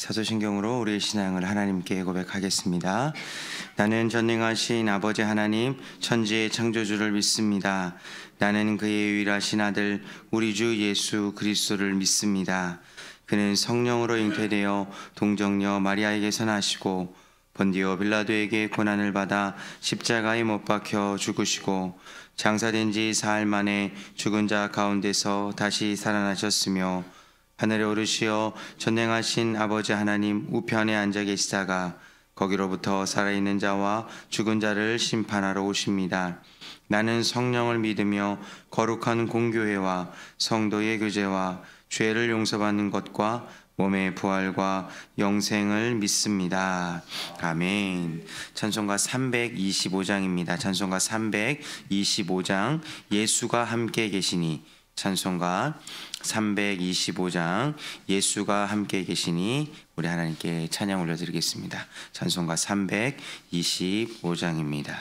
사도신경으로 우리의 신앙을 하나님께 고백하겠습니다. 나는 전능하신 아버지 하나님 천지의 창조주를 믿습니다. 나는 그의 유일하신 아들 우리 주 예수 그리스도를 믿습니다. 그는 성령으로 잉태되어 동정녀 마리아에게서 나시고 본디오 빌라도에게 고난을 받아 십자가에 못 박혀 죽으시고 장사된 지 사흘 만에 죽은 자 가운데서 다시 살아나셨으며 하늘에 오르시어 전능하신 아버지 하나님 우편에 앉아 계시다가 거기로부터 살아있는 자와 죽은 자를 심판하러 오십니다. 나는 성령을 믿으며 거룩한 공교회와 성도의 교제와 죄를 용서받는 것과 몸의 부활과 영생을 믿습니다. 아멘. 찬송가 325장입니다. 찬송가 325장 예수가 함께 계시니. 찬송가 325장 예수가 함께 계시니 우리 하나님께 찬양 올려드리겠습니다. 찬송가 325장입니다.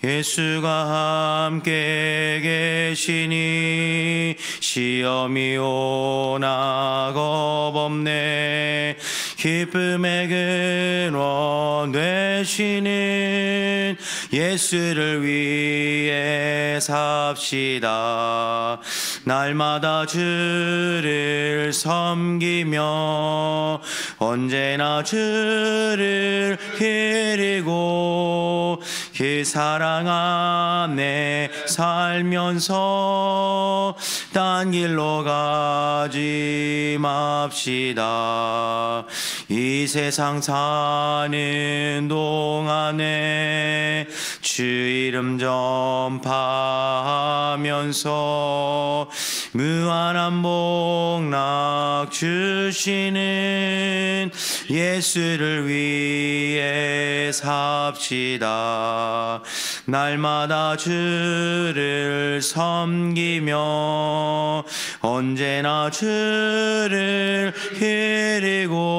예수가 함께 계시니 시험이 오나 겁없네. 기쁨의 근원 되시는 예수를 위해 삽시다. 날마다 주를 섬기며 언제나 주를 기리고 그 사랑 안에 살면서 딴 길로 가지 맙시다. 이 세상 사는 동안에 주 이름 전파하면서 무한한 복락 주시는 예수를 위해 삽시다. 날마다 주를 섬기며 언제나 주를 기리고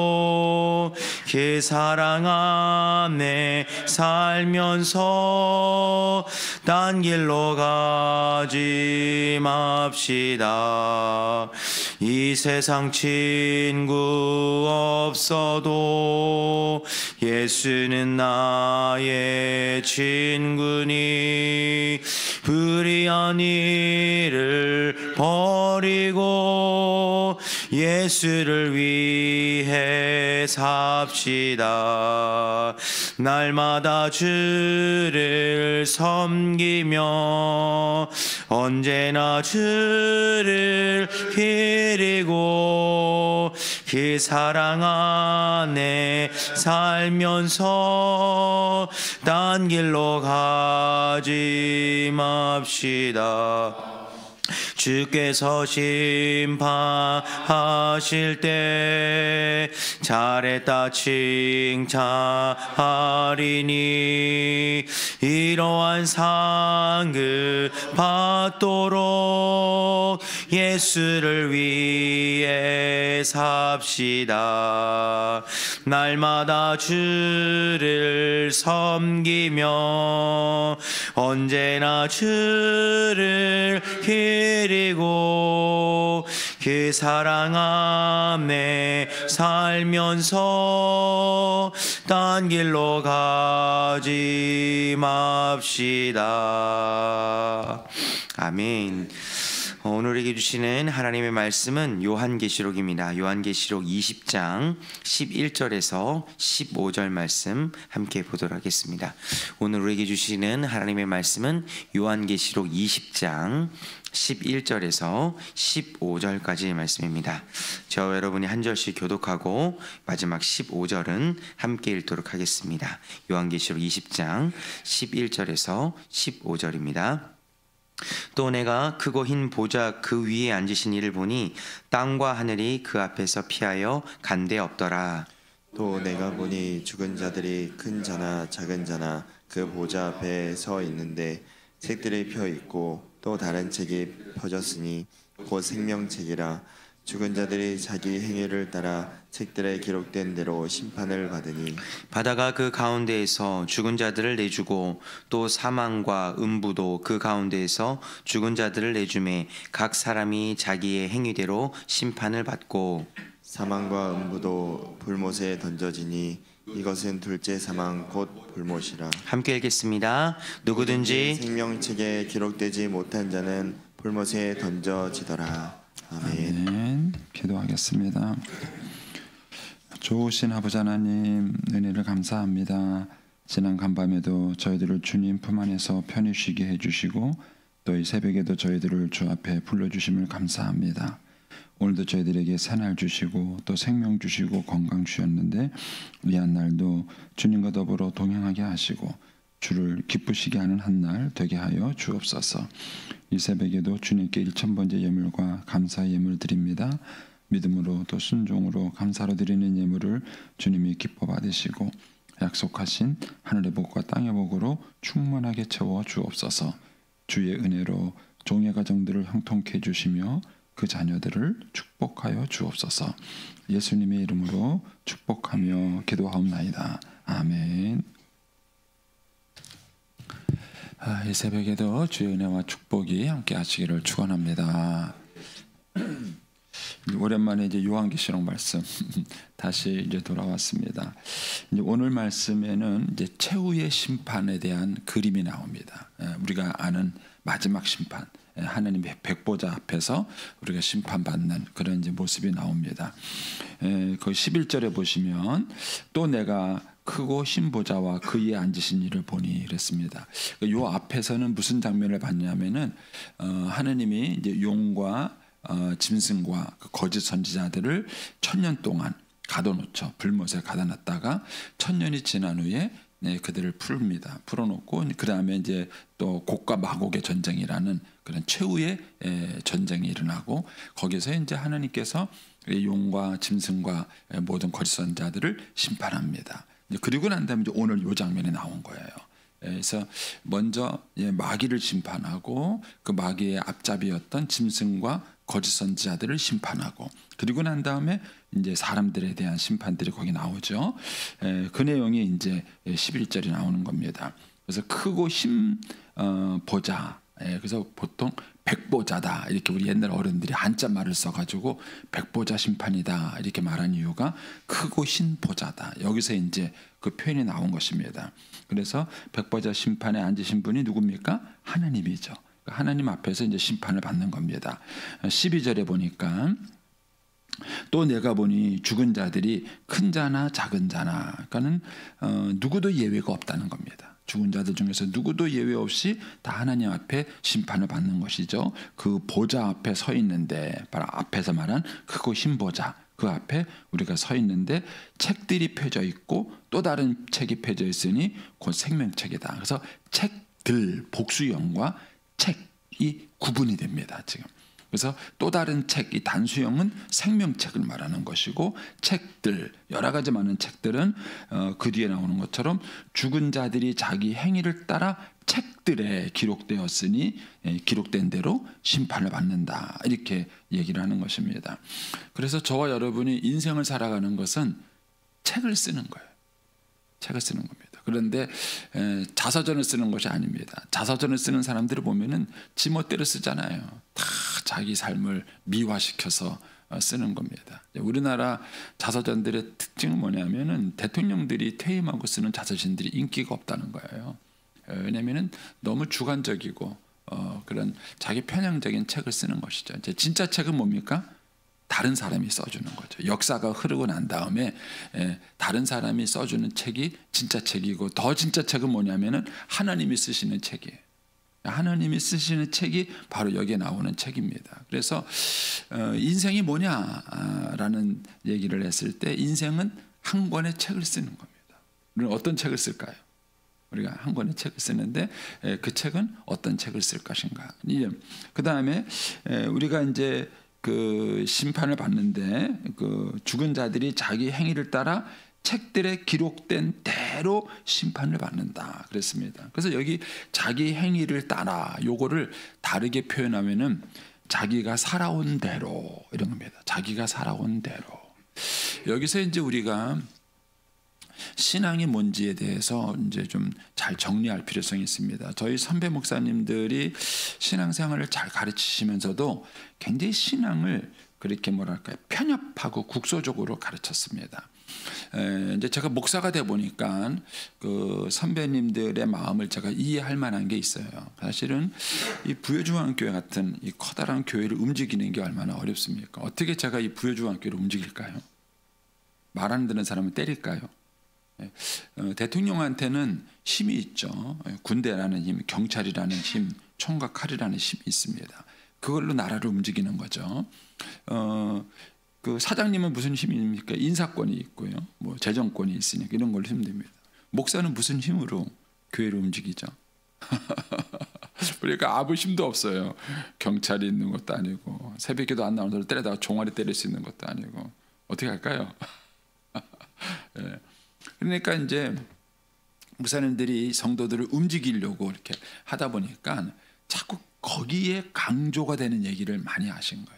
그 사랑 안에 살면서 딴 길로 가지 맙시다. 이 세상 친구 없어도 예수는 나의 친구니 불의한 일을 버리고 예수를 위해 삽시다. 날마다 주를 섬기며 언제나 주를 기리고 그 사랑 안에 살면서 딴 길로 가지 맙시다. 주께서 심판하실 때 잘했다 칭찬하리니 이러한 상급 받도록 예수를 위해 삽시다. 날마다 주를 섬기며 언제나 주를 기리고 그 사랑 안에 살면서 딴 길로 가지 맙시다. 아멘. 오늘에게 주시는 하나님의 말씀은 요한계시록입니다. 요한계시록 20장 11절에서 15절 말씀 함께 보도록 하겠습니다. 오늘 우리에게 주시는 하나님의 말씀은 요한계시록 20장 11절에서 15절까지의 말씀입니다. 저와 여러분이 한 절씩 교독하고 마지막 15절은 함께 읽도록 하겠습니다. 요한계시록 20장 11절에서 15절입니다. 또 내가 크고 흰 보좌 그 위에 앉으신 이를 보니 땅과 하늘이 그 앞에서 피하여 간데 없더라. 또 내가 보니 죽은 자들이 큰 자나 작은 자나 그 보좌 앞에 서 있는데 책들이 펴 있고 또 다른 책이 펴졌으니 곧 생명책이라. 죽은 자들이 자기 행위를 따라 책들에 기록된 대로 심판을 받으니 바다가 그 가운데에서 죽은 자들을 내주고 또 사망과 음부도 그 가운데에서 죽은 자들을 내주매 각 사람이 자기의 행위대로 심판을 받고 사망과 음부도 불못에 던져지니 이것은 둘째 사망 곧 불못이라. 함께 읽겠습니다. 누구든지 생명책에 기록되지 못한 자는 불못에 던져지더라. 아멘. 아멘. 기도하겠습니다. 좋으신 아버지 하나님, 은혜를 감사합니다. 지난 간밤에도 저희들을 주님 품 안에서 편히 쉬게 해주시고 또 이 새벽에도 저희들을 주 앞에 불러주심을 감사합니다. 오늘도 저희들에게 새날 주시고 또 생명 주시고 건강 주셨는데 이 한 날도 주님과 더불어 동행하게 하시고 주를 기쁘시게 하는 한 날 되게 하여 주옵소서. 이 새벽에도 주님께 1000번째 예물과 감사의 예물 드립니다. 믿음으로 또 순종으로 감사로 드리는 예물을 주님이 기뻐 받으시고 약속하신 하늘의 복과 땅의 복으로 충만하게 채워 주옵소서. 주의 은혜로 종의 가정들을 형통케 해주시며 그 자녀들을 축복하여 주옵소서. 예수님의 이름으로 축복하며 기도하옵나이다. 아멘. 이 새벽에도 주의 은혜와 축복이 함께 하시기를 축원합니다. 오랜만에 이제 요한계시록 말씀 다시 이제 돌아왔습니다. 이제 오늘 말씀에는 이제 최후의 심판에 대한 그림이 나옵니다. 우리가 아는 마지막 심판, 하나님의 백보자 앞에서 우리가 심판받는 그런 이제 모습이 나옵니다. 그 11절에 보시면 또 내가 크고 흰 보좌와 그 위에 앉으신 이를 보니 그랬습니다. 요 앞에서는 무슨 장면을 봤냐면은 하나님이 이제 용과 짐승과 그 거짓 선지자들을 1000년 동안 가둬놓죠. 불못에 가둬놨다가 1000년이 지난 후에 그들을 풉니다. 풀어놓고 그 다음에 이제 또 곡과 마곡의 전쟁이라는 그런 최후의 전쟁이 일어나고 거기서 이제 하나님께서 용과 짐승과 모든 거짓 선지자들을 심판합니다. 그리고 난 다음에 이제 오늘 이 장면이 나온 거예요. 그래서 먼저 마귀를 심판하고 그 마귀의 앞잡이였던 짐승과 거짓 선지자들을 심판하고 그리고 난 다음에 이제 사람들에 대한 심판들이 거기 나오죠. 그 내용이 이제 11절이 나오는 겁니다. 그래서 크고 흰 보좌. 그래서 보통 백보자다 이렇게 우리 옛날 어른들이 한자 말을 써가지고 백보자 심판이다 이렇게 말한 이유가 크고 흰 보좌다. 여기서 이제 그 표현이 나온 것입니다. 그래서 백보자 심판에 앉으신 분이 누굽니까? 하나님이죠. 하나님 앞에서 이제 심판을 받는 겁니다. 12절에 보니까 또 내가 보니 죽은 자들이 큰 자나 작은 자나 그러니까는 누구도 예외가 없다는 겁니다. 죽은 자들 중에서 누구도 예외 없이 다 하나님 앞에 심판을 받는 것이죠. 그 보좌 앞에 서 있는데 바로 앞에서 말한 크고 흰 보좌 그 앞에 우리가 서 있는데 책들이 펴져 있고 또 다른 책이 펴져 있으니 곧 생명책이다. 그래서 책들 복수형과 책이 구분이 됩니다. 지금. 그래서 또 다른 책, 이 단수형은 생명책을 말하는 것이고 책들, 여러 가지 많은 책들은 그 뒤에 나오는 것처럼 죽은 자들이 자기 행위를 따라 책들에 기록되었으니 기록된 대로 심판을 받는다. 이렇게 얘기를 하는 것입니다. 그래서 저와 여러분이 인생을 살아가는 것은 책을 쓰는 거예요. 책을 쓰는 겁니다. 그런데 자서전을 쓰는 것이 아닙니다. 자서전을 쓰는 사람들을 보면은 지멋대로 쓰잖아요. 다 자기 삶을 미화시켜서 쓰는 겁니다. 우리나라 자서전들의 특징은 뭐냐면은 대통령들이 퇴임하고 쓰는 자서전들이 인기가 없다는 거예요. 왜냐면은 너무 주관적이고 그런 자기 편향적인 책을 쓰는 것이죠. 이제 진짜 책은 뭡니까? 다른 사람이 써주는 거죠. 역사가 흐르고 난 다음에 다른 사람이 써주는 책이 진짜 책이고 더 진짜 책은 뭐냐면은 하나님이 쓰시는 책이에요. 하나님이 쓰시는 책이 바로 여기에 나오는 책입니다. 그래서 인생이 뭐냐라는 얘기를 했을 때 인생은 한 권의 책을 쓰는 겁니다. 우리는 어떤 책을 쓸까요? 우리가 한 권의 책을 쓰는데 그 책은 어떤 책을 쓸 것인가. 그 다음에 우리가 이제 그 심판을 받는데 그 죽은 자들이 자기 행위를 따라 책들에 기록된 대로 심판을 받는다 그랬습니다. 그래서 여기 자기 행위를 따라 요거를 다르게 표현하면은 자기가 살아온 대로 이런 겁니다. 자기가 살아온 대로. 여기서 이제 우리가 신앙이 뭔지에 대해서 이제 좀 잘 정리할 필요성이 있습니다. 저희 선배 목사님들이 신앙생활을 잘 가르치시면서도 굉장히 신앙을 그렇게 뭐랄까요, 편협하고 국소적으로 가르쳤습니다. 이제 제가 목사가 돼 보니까 그 선배님들의 마음을 제가 이해할 만한 게 있어요. 사실은 이 부여중앙교회 같은 이 커다란 교회를 움직이는 게 얼마나 어렵습니까? 어떻게 제가 이 부여중앙교회를 움직일까요? 말 안 듣는 사람을 때릴까요? 대통령한테는 힘이 있죠. 군대라는 힘, 경찰이라는 힘, 총과 칼이라는 힘이 있습니다. 그걸로 나라를 움직이는 거죠. 그 사장님은 무슨 힘입니까? 인사권이 있고요, 뭐 재정권이 있으니까 이런 걸로 힘듭니다. 목사는 무슨 힘으로 교회를 움직이죠? 그러니까 아무 힘도 없어요. 경찰이 있는 것도 아니고 새벽에도 안 나오는 사람 때려다가 종아리 때릴 수 있는 것도 아니고 어떻게 할까요? 네. 그러니까 이제 목사님들이 성도들을 움직이려고 이렇게 하다 보니까 자꾸 거기에 강조가 되는 얘기를 많이 하신 거예요.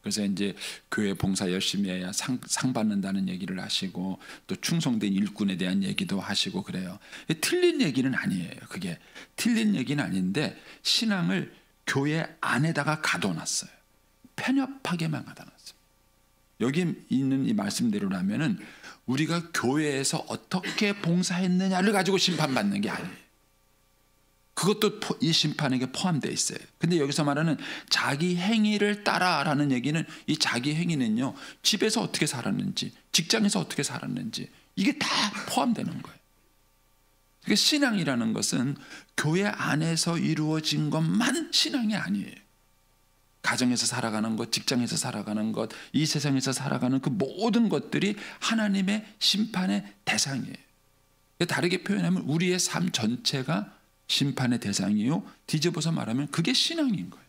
그래서 이제 교회 봉사 열심히 해야 상 받는다는 얘기를 하시고 또 충성된 일꾼에 대한 얘기도 하시고 그래요. 틀린 얘기는 아니에요. 그게 틀린 얘기는 아닌데 신앙을 교회 안에다가 가둬놨어요. 편협하게만 가둬놨어요. 여기 있는 이 말씀대로라면은 우리가 교회에서 어떻게 봉사했느냐를 가지고 심판받는 게 아니에요. 그것도 이 심판에게 포함되어 있어요. 근데 여기서 말하는 자기 행위를 따라라는 얘기는 이 자기 행위는요, 집에서 어떻게 살았는지, 직장에서 어떻게 살았는지 이게 다 포함되는 거예요. 그러니까 신앙이라는 것은 교회 안에서 이루어진 것만 신앙이 아니에요. 가정에서 살아가는 것, 직장에서 살아가는 것, 이 세상에서 살아가는 그 모든 것들이 하나님의 심판의 대상이에요. 다르게 표현하면 우리의 삶 전체가 심판의 대상이요, 뒤집어서 말하면 그게 신앙인 거예요.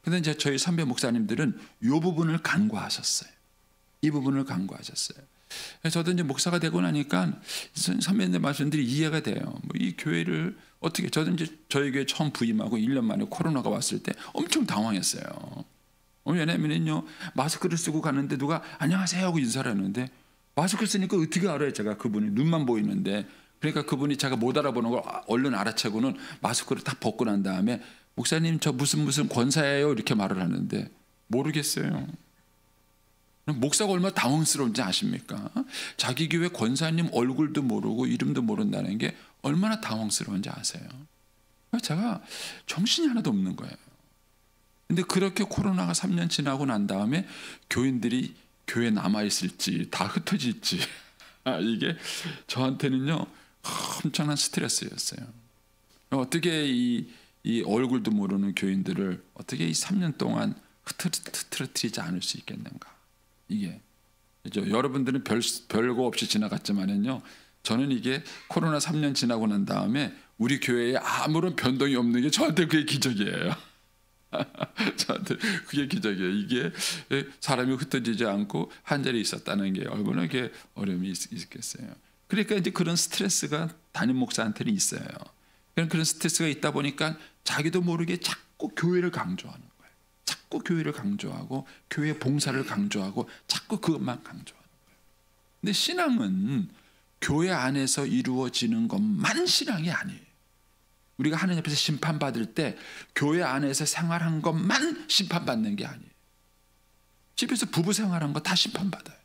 그런데 이제 저희 선배 목사님들은 이 부분을 간과하셨어요. 이 부분을 간과하셨어요. 저도 이제 목사가 되고 나니까 선배님들 말씀들이 이해가 돼요. 뭐 이 교회를 어떻게, 저도 이제 저희 교회 처음 부임하고 1년 만에 코로나가 왔을 때 엄청 당황했어요. 왜냐면요, 마스크를 쓰고 가는데 누가 안녕하세요 하고 인사를 하는데 마스크를 쓰니까 어떻게 알아요? 제가 그분이 눈만 보이는데. 그러니까 그분이 제가 못 알아보는 걸 얼른 알아채고는 마스크를 딱 벗고 난 다음에 목사님 저 무슨 권사예요 이렇게 말을 하는데 모르겠어요. 목사가 얼마나 당황스러운지 아십니까? 자기 교회 권사님 얼굴도 모르고 이름도 모른다는 게 얼마나 당황스러운지 아세요? 제가 정신이 하나도 없는 거예요. 근데 그렇게 코로나가 3년 지나고 난 다음에 교인들이 교회에 남아있을지 다 흩어질지 이게 저한테는요 엄청난 스트레스였어요. 어떻게 이 얼굴도 모르는 교인들을 어떻게 이 3년 동안 흐트러뜨리지 않을 수 있겠는가? 이게 여러분들은 별거 없이 지나갔지만은요, 저는 이게 코로나 3년 지나고 난 다음에 우리 교회에 아무런 변동이 없는 게 저한테 그게 기적이에요. 저한테 그게 기적이에요. 이게 사람이 흩어지지 않고 한 자리에 있었다는 게 얼마나 이게 어려움이 있겠어요. 그러니까 이제 그런 스트레스가 담임 목사한테는 있어요. 그런 스트레스가 있다 보니까 자기도 모르게 자꾸 교회를 강조하는 거예요. 자꾸 교회를 강조하고 교회 봉사를 강조하고 자꾸 그것만 강조하는 거예요. 근데 신앙은 교회 안에서 이루어지는 것만 신앙이 아니에요. 우리가 하나님 앞에서 심판받을 때 교회 안에서 생활한 것만 심판받는 게 아니에요. 집에서 부부 생활한 거 다 심판받아요.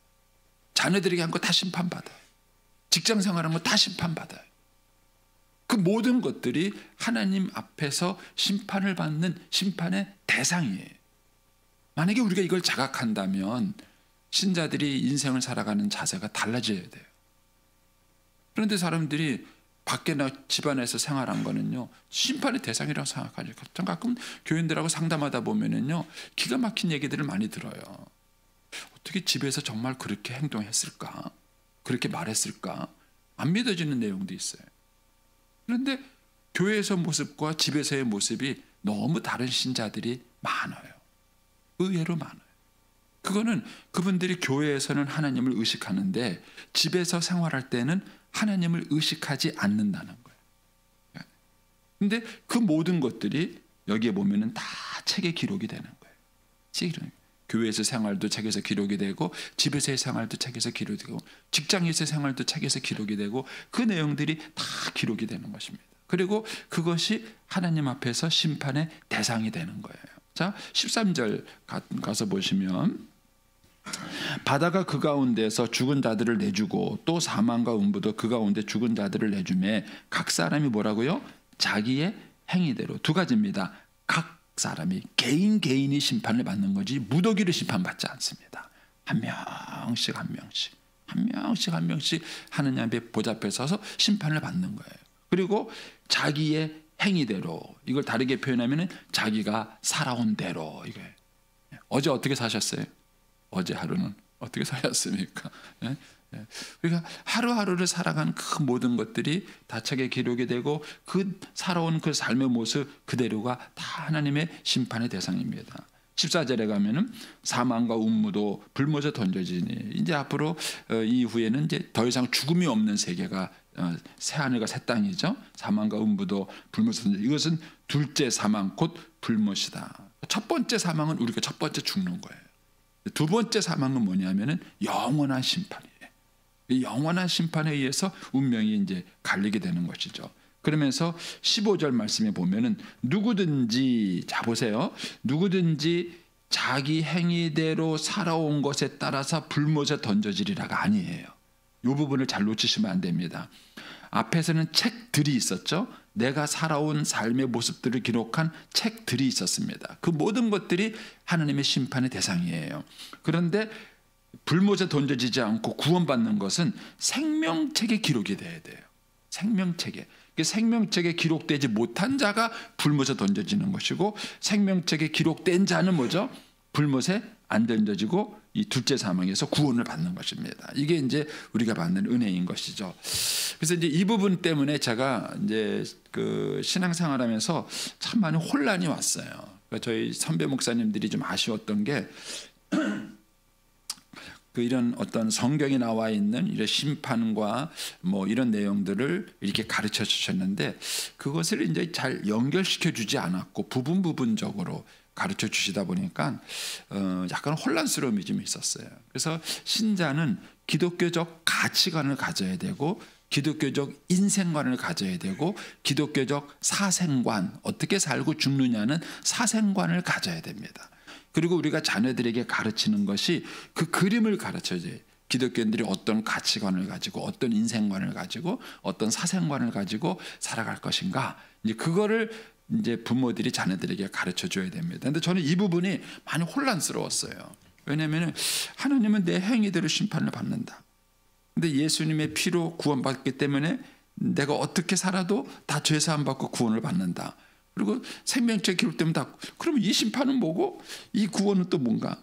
자녀들에게 한 거 다 심판받아요. 직장 생활한 거 다 심판받아요. 그 모든 것들이 하나님 앞에서 심판을 받는 심판의 대상이에요. 만약에 우리가 이걸 자각한다면 신자들이 인생을 살아가는 자세가 달라져야 돼요. 그런데 사람들이 밖에나 집안에서 생활한 거는요 심판의 대상이라고 생각하죠. 가끔 교인들하고 상담하다 보면은요 기가 막힌 얘기들을 많이 들어요. 어떻게 집에서 정말 그렇게 행동했을까? 그렇게 말했을까? 안 믿어지는 내용도 있어요. 그런데 교회에서 모습과 집에서의 모습이 너무 다른 신자들이 많아요. 의외로 많아요. 그거는 그분들이 교회에서는 하나님을 의식하는데 집에서 생활할 때는 하나님을 의식하지 않는다는 거예요. 그런데 그 모든 것들이 여기에 보면은 다 책에 기록이 되는 거예요. 교회에서 생활도 책에서 기록이 되고 집에서의 생활도 책에서 기록이 되고 직장에서의 생활도 책에서 기록이 되고 그 내용들이 다 기록이 되는 것입니다. 그리고 그것이 하나님 앞에서 심판의 대상이 되는 거예요. 자, 13절 가서 보시면 바다가 그 가운데서 죽은 자들을 내주고 또 사망과 음부도 그 가운데 죽은 자들을 내주매 각 사람이 뭐라고요? 자기의 행위대로. 두 가지입니다. 각 사람이 개인이 심판을 받는 거지 무더기로 심판받지 않습니다. 한 명씩 하느님 앞에 보좌 앞에 서서 심판을 받는 거예요. 그리고 자기의 행위대로, 이걸 다르게 표현하면 자기가 살아온 대로. 이거예요. 어제 어떻게 사셨어요? 어제 하루는 어떻게 사셨습니까? 그러니까 하루하루를 살아간 그 모든 것들이 다 책에 기록이 되고 그 살아온 그 삶의 모습 그대로가 다 하나님의 심판의 대상입니다. 14절에 가면은 사망과 운무도 불못에 던져지니, 이제 앞으로 이후에는 이제 더 이상 죽음이 없는 세계가 새 하늘과 새 땅이죠. 사망과 운무도 불못에 던져. 이것은 둘째 사망 곧 불못이다. 첫 번째 사망은 우리가 첫 번째 죽는 거예요. 두 번째 사망은 뭐냐면은 영원한 심판이에요. 이 영원한 심판에 의해서 운명이 이제 갈리게 되는 것이죠. 그러면서 15절 말씀에 보면은 누구든지, 자 보세요, 누구든지 자기 행위대로 살아온 것에 따라서 불못에 던져지리라가 아니에요. 이 부분을 잘 놓치시면 안 됩니다. 앞에서는 책들이 있었죠. 내가 살아온 삶의 모습들을 기록한 책들이 있었습니다. 그 모든 것들이 하나님의 심판의 대상이에요. 그런데 불못에 던져지지 않고 구원받는 것은 생명책에 기록이 돼야 돼요. 생명책에. 생명책에 기록되지 못한 자가 불못에 던져지는 것이고, 생명책에 기록된 자는 뭐죠? 불못에 안 던져지고 이 둘째 사망에서 구원을 받는 것입니다. 이게 이제 우리가 받는 은혜인 것이죠. 그래서 이제 이 부분 때문에 제가 이제 그 신앙생활하면서 참 많은 혼란이 왔어요. 그러니까 저희 선배 목사님들이 좀 아쉬웠던 게 그 이런 어떤 성경에 나와 있는 이런 심판과 뭐 이런 내용들을 이렇게 가르쳐 주셨는데 그것을 이제 잘 연결시켜 주지 않았고 부분적으로 가르쳐 주시다 보니까 약간 혼란스러움이 좀 있었어요. 그래서 신자는 기독교적 가치관을 가져야 되고, 기독교적 인생관을 가져야 되고, 기독교적 사생관, 어떻게 살고 죽느냐는 사생관을 가져야 됩니다. 그리고 우리가 자녀들에게 가르치는 것이 그 그림을 가르쳐줘요. 기독교인들이 어떤 가치관을 가지고, 어떤 인생관을 가지고, 어떤 사생관을 가지고 살아갈 것인가, 이제 그거를 이제 부모들이 자녀들에게 가르쳐 줘야 됩니다. 근데 저는 이 부분이 많이 혼란스러웠어요. 왜냐하면 하나님은 내 행위대로 심판을 받는다. 근데 예수님의 피로 구원받기 때문에 내가 어떻게 살아도 다 죄사함 받고 구원을 받는다. 그리고 생명책 기록되면 다. 그러면 이 심판은 뭐고 이 구원은 또 뭔가?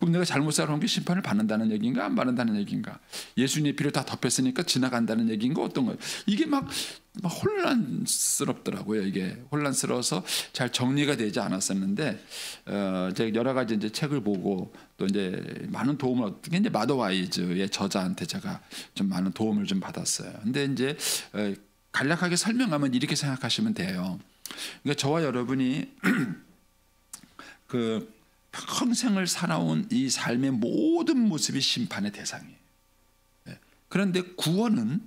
그럼 내가 잘못 살아온 게 심판을 받는다는 얘기인가 안 받는다는 얘기인가? 예수님의 피로 다 덮였으니까 지나간다는 얘기인가 어떤 거예요? 이게 막 혼란스럽더라고요. 이게 혼란스러워서 잘 정리가 되지 않았었는데 제가 여러 가지 이제 책을 보고 또 이제 많은 도움을 얻게, 이제 마더와이즈의 저자한테 제가 좀 많은 도움을 좀 받았어요. 근데 이제 간략하게 설명하면 이렇게 생각하시면 돼요. 그러니까 저와 여러분이 그 평생을 살아온 이 삶의 모든 모습이 심판의 대상이에요. 그런데 구원은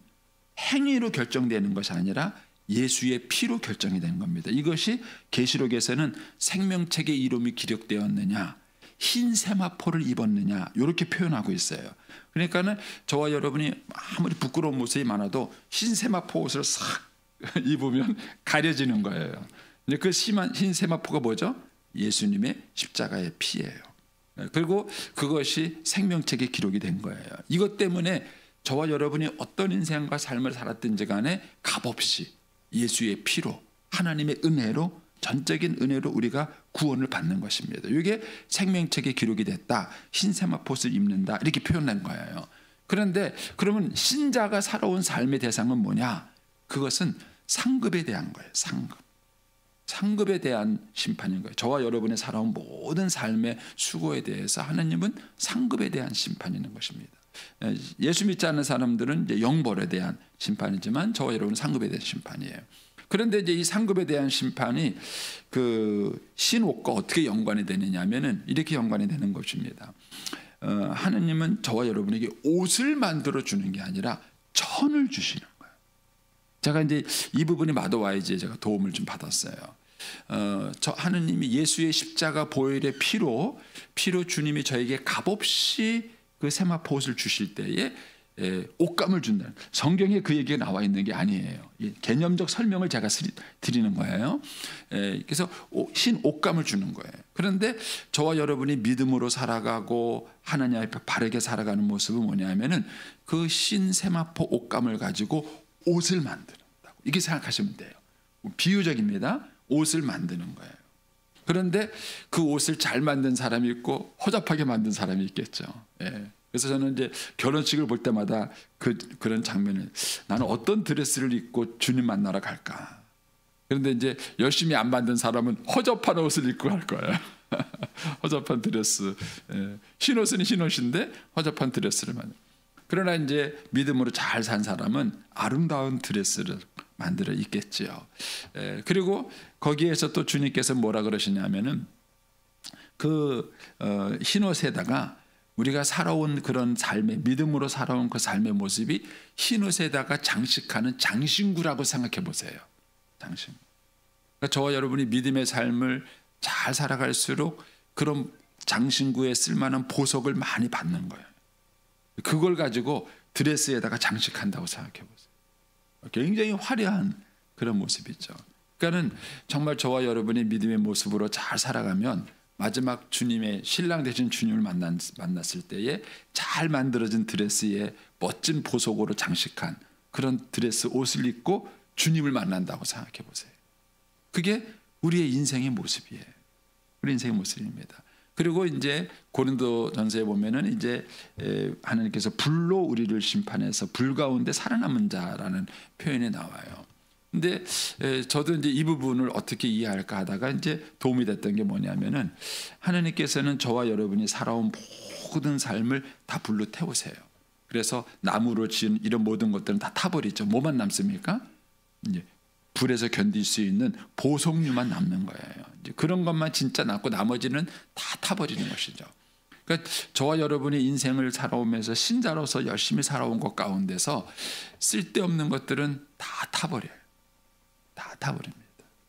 행위로 결정되는 것이 아니라 예수의 피로 결정이 되는 겁니다. 이것이 계시록에서는 생명책에 이름이 기록되었느냐, 흰 세마포를 입었느냐, 이렇게 표현하고 있어요. 그러니까는 저와 여러분이 아무리 부끄러운 모습이 많아도 흰 세마포 옷을 싹 입으면 가려지는 거예요. 그 심한 흰 세마포가 뭐죠? 예수님의 십자가의 피예요. 그리고 그것이 생명책에 기록이 된 거예요. 이것 때문에 저와 여러분이 어떤 인생과 삶을 살았든지 간에 값없이 예수의 피로, 하나님의 은혜로, 전적인 은혜로 우리가 구원을 받는 것입니다. 이게 생명책에 기록이 됐다, 흰 세마포를 입는다, 이렇게 표현한 거예요. 그런데 그러면 신자가 살아온 삶의 대상은 뭐냐? 그것은 상급에 대한 거예요. 상급에 대한 심판인 거예요. 저와 여러분이 살아온 모든 삶의 수고에 대해서 하나님은 상급에 대한 심판이 있는 것입니다. 예수 믿지 않는 사람들은 이제 영벌에 대한 심판이지만 저와 여러분은 상급에 대한 심판이에요. 그런데 이제 이 상급에 대한 심판이 그 신옥과 어떻게 연관이 되느냐면은 이렇게 연관이 되는 것입니다. 하나님은 저와 여러분에게 옷을 만들어 주는 게 아니라 천을 주시는 거예요. 제가 이제 이 부분이 마더와이즈에 제가 도움을 좀 받았어요. 저 하느님이 예수의 십자가 보혈의 피로 주님이 저에게 값없이 그 세마포 옷을 주실 때에 옷감을 준다는, 성경에 그 얘기가 나와 있는 게 아니에요. 개념적 설명을 제가 드리는 거예요. 그래서 흰 옷감을 주는 거예요. 그런데 저와 여러분이 믿음으로 살아가고 하나님 앞에 바르게 살아가는 모습은 뭐냐면은 그 흰 세마포 옷감을 가지고 옷을 만든다고 이렇게 생각하시면 돼요. 비유적입니다. 옷을 만드는 거예요. 그런데 그 옷을 잘 만든 사람이 있고 허접하게 만든 사람이 있겠죠. 그래서 저는 이제 결혼식을 볼 때마다 그런 장면을, 나는 어떤 드레스를 입고 주님 만나러 갈까. 그런데 이제 열심히 안 만든 사람은 허접한 옷을 입고 갈 거예요. 허접한 드레스. 흰 옷은 흰 옷인데 허접한 드레스를 만들. 그러나 이제 믿음으로 잘 산 사람은 아름다운 드레스를 만들어 입겠지요. 그리고 거기에서 또 주님께서 뭐라 그러시냐면은 그 흰 옷에다가 우리가 살아온 그런 삶의, 믿음으로 살아온 그 삶의 모습이 흰 옷에다가 장식하는 장신구라고 생각해 보세요. 장신구. 그러니까 저와 여러분이 믿음의 삶을 잘 살아갈수록 그런 장신구에 쓸만한 보석을 많이 받는 거예요. 그걸 가지고 드레스에다가 장식한다고 생각해 보세요. 굉장히 화려한 그런 모습이죠. 그러니까는 정말 저와 여러분이 믿음의 모습으로 잘 살아가면 마지막 주님의 신랑 되신 주님을 만났을 때에 잘 만들어진 드레스에 멋진 보석으로 장식한 그런 드레스 옷을 입고 주님을 만난다고 생각해 보세요. 그게 우리의 인생의 모습이에요. 우리 인생의 모습입니다. 그리고 이제 고린도전서에 보면은 이제 하나님께서 불로 우리를 심판해서 불 가운데 살아남은 자라는 표현이 나와요. 근데 저도 이제 이 부분을 어떻게 이해할까 하다가 이제 도움이 됐던 게 뭐냐면은, 하나님께서는 저와 여러분이 살아온 모든 삶을 다 불로 태우세요. 그래서 나무로 지은 이런 모든 것들은 다 타버리죠. 뭐만 남습니까? 이제 불에서 견딜 수 있는 보석류만 남는 거예요. 이제 그런 것만 진짜 남고 나머지는 다 타버리는 것이죠. 그러니까 저와 여러분이 인생을 살아오면서 신자로서 열심히 살아온 것 가운데서 쓸데없는 것들은 다 타버려요. 다 타버립니다.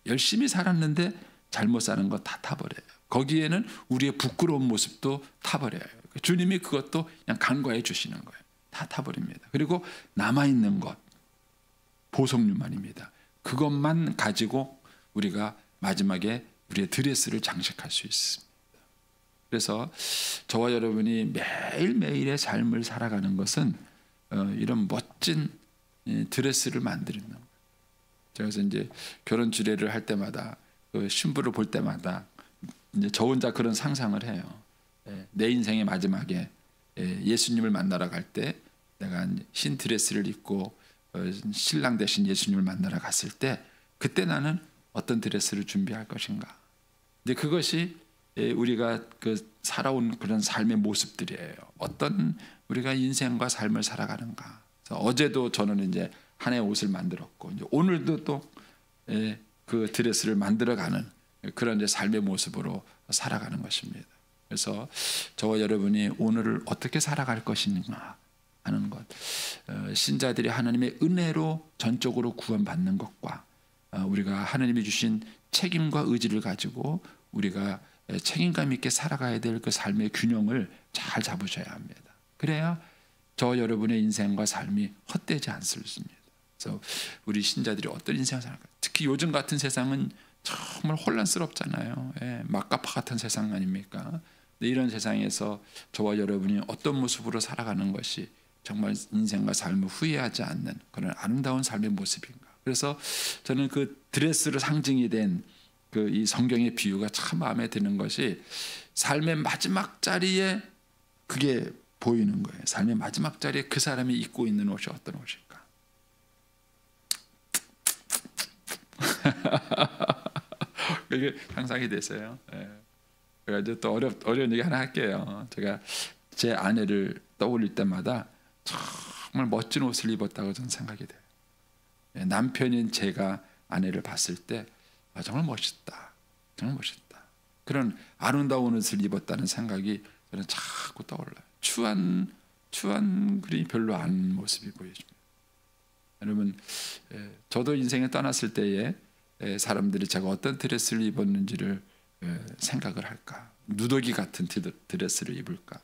열심히 살았는데 잘못 사는 거 다 타버려요. 거기에는 우리의 부끄러운 모습도 타버려요. 주님이 그것도 그냥 간과해 주시는 거예요. 다 타버립니다. 그리고 남아있는 것, 보석류만입니다. 그것만 가지고 우리가 마지막에 우리의 드레스를 장식할 수 있습니다. 그래서 저와 여러분이 매일매일의 삶을 살아가는 것은 이런 멋진 드레스를 만드는 거예요. 그래서 이제 결혼 주례를 할 때마다 그 신부를 볼 때마다 이제 저 혼자 그런 상상을 해요. 내 인생의 마지막에 예수님을 만나러 갈 때 내가 흰 드레스를 입고 신랑 대신 예수님을 만나러 갔을 때 그때 나는 어떤 드레스를 준비할 것인가. 근데 그것이 우리가 그 살아온 그런 삶의 모습들이에요. 어떤 우리가 인생과 삶을 살아가는가. 그래서 어제도 저는 이제 한 해 옷을 만들었고 이제 오늘도 또 그 드레스를 만들어가는 그런 이제 삶의 모습으로 살아가는 것입니다. 그래서 저와 여러분이 오늘을 어떻게 살아갈 것인가 하는 것, 신자들이 하나님의 은혜로 전적으로 구원받는 것과 우리가 하나님이 주신 책임과 의지를 가지고 우리가 책임감 있게 살아가야 될 그 삶의 균형을 잘 잡으셔야 합니다. 그래야 저 여러분의 인생과 삶이 헛되지 않습니다. 그래서 우리 신자들이 어떤 인생을 살아갈까? 특히 요즘 같은 세상은 정말 혼란스럽잖아요. 막가파 같은 세상 아닙니까? 이런 세상에서 저와 여러분이 어떤 모습으로 살아가는 것이 정말 인생과 삶을 후회하지 않는 그런 아름다운 삶의 모습인가? 그래서 저는 그 드레스로 상징이 된 그 이 성경의 비유가 참 마음에 드는 것이 삶의 마지막 자리에 그게 보이는 거예요. 삶의 마지막 자리에 그 사람이 입고 있는 옷이 어떤 옷일까? 그게 상상이 되세요. 그래가지고 또 어려운 얘기 하나 할게요. 제가 제 아내를 떠올릴 때마다 정말 멋진 옷을 입었다고 저는 생각이 돼요. 남편인 제가 아내를 봤을 때 정말 멋있다. 정말 멋있다. 그런 아름다운 옷을 입었다는 생각이 저는 자꾸 떠올라요. 추한 그림이 별로 안 모습이 보여집니다. 여러분, 저도 인생에 떠났을 때에 사람들이 제가 어떤 드레스를 입었는지를 생각을 할까? 누더기 같은 드레스를 입을까?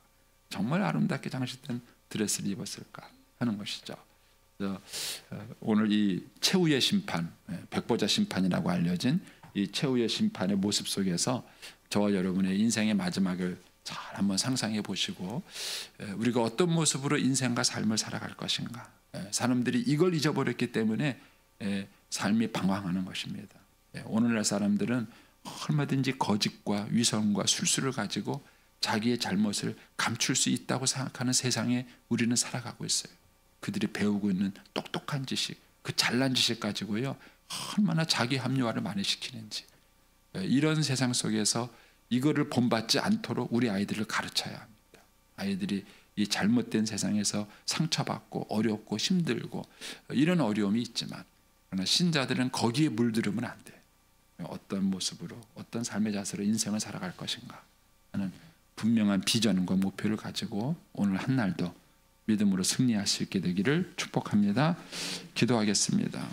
정말 아름답게 장식된 드레스를 입었을까 하는 것이죠. 그래서 오늘 이 최후의 심판, 백보자 심판이라고 알려진 이 최후의 심판의 모습 속에서 저와 여러분의 인생의 마지막을 잘 한번 상상해 보시고 우리가 어떤 모습으로 인생과 삶을 살아갈 것인가. 사람들이 이걸 잊어버렸기 때문에 삶이 방황하는 것입니다. 오늘날 사람들은 얼마든지 거짓과 위선과 술수를 가지고 자기의 잘못을 감출 수 있다고 생각하는 세상에 우리는 살아가고 있어요. 그들이 배우고 있는 똑똑한 지식, 그 잘난 지식 가지고요, 얼마나 자기 합리화를 많이 시키는지. 이런 세상 속에서 이거를 본받지 않도록 우리 아이들을 가르쳐야 합니다. 아이들이 이 잘못된 세상에서 상처받고 어렵고 힘들고 이런 어려움이 있지만, 그러나 신자들은 거기에 물들으면 안 돼. 어떤 모습으로, 어떤 삶의 자세로 인생을 살아갈 것인가 하는 분명한 비전과 목표를 가지고 오늘 한 날도 믿음으로 승리할 수 있게 되기를 축복합니다. 기도하겠습니다.